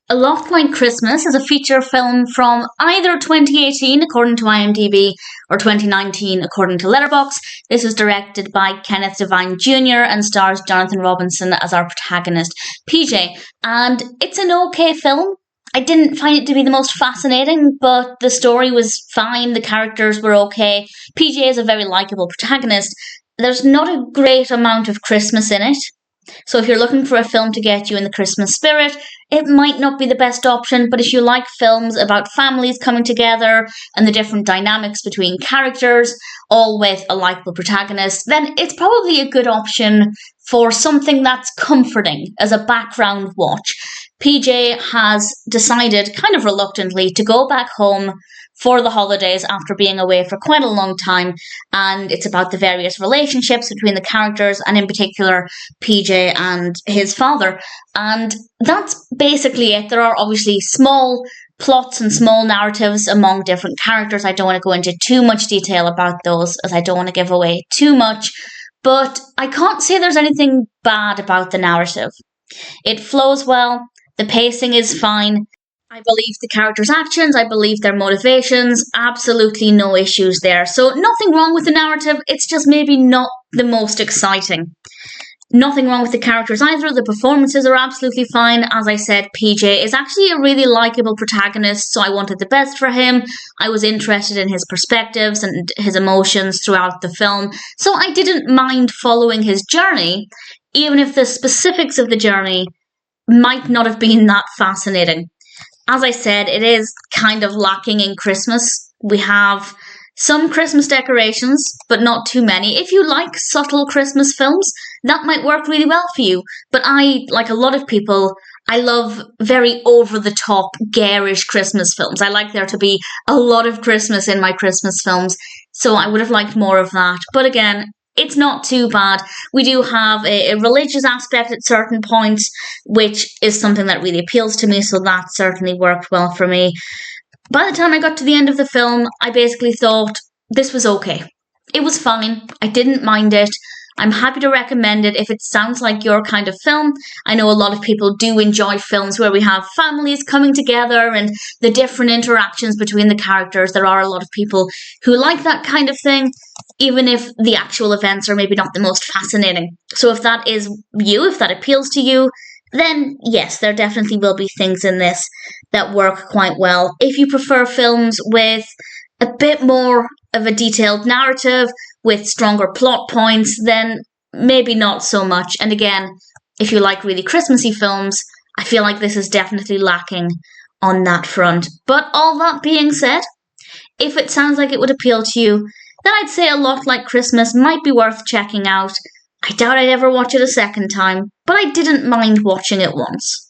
A Lot Like Christmas is a feature film from either 2018, according to IMDb, or 2019, according to Letterboxd. This is directed by Kenneth Desvigne Jr. and stars Johnathan Robinson as our protagonist, PJ. And it's an okay film. I didn't find it to be the most fascinating, but the story was fine, the characters were okay. PJ is a very likeable protagonist. There's not a great amount of Christmas in it. So if you're looking for a film to get you in the Christmas spirit, it might not be the best option, but if you like films about families coming together and the different dynamics between characters, all with a likeable protagonist, then it's probably a good option for something that's comforting as a background watch. PJ has decided, kind of reluctantly, to go back home for the holidays after being away for quite a long time, and it's about the various relationships between the characters, and in particular PJ and his father. And that's basically it. There are obviously small plots and small narratives among different characters. I don't want to go into too much detail about those, as I don't want to give away too much, but I can't say there's anything bad about the narrative. It flows well, the pacing is fine, I believe the characters' actions, I believe their motivations, absolutely no issues there. So nothing wrong with the narrative, it's just maybe not the most exciting. Nothing wrong with the characters either, the performances are absolutely fine. As I said, PJ is actually a really likeable protagonist, so I wanted the best for him. I was interested in his perspectives and his emotions throughout the film, so I didn't mind following his journey, even if the specifics of the journey might not have been that fascinating. As I said, it is kind of lacking in Christmas. We have some Christmas decorations, but not too many. If you like subtle Christmas films, that might work really well for you. But I, like a lot of people, I love very over-the-top, garish Christmas films. I like there to be a lot of Christmas in my Christmas films, so I would have liked more of that. But again, it's not too bad. We do have a religious aspect at certain points, which is something that really appeals to me, so that certainly worked well for me. By the time I got to the end of the film, I basically thought this was okay. It was fine. I didn't mind it. I'm happy to recommend it if it sounds like your kind of film. I know a lot of people do enjoy films where we have families coming together and the different interactions between the characters. There are a lot of people who like that kind of thing, even if the actual events are maybe not the most fascinating. So if that is you, if that appeals to you, then yes, there definitely will be things in this that work quite well. If you prefer films with a bit more of a detailed narrative, with stronger plot points, then maybe not so much. And again, if you like really Christmassy films, I feel like this is definitely lacking on that front. But all that being said, if it sounds like it would appeal to you, then I'd say A Lot Like Christmas might be worth checking out. I doubt I'd ever watch it a second time, but I didn't mind watching it once.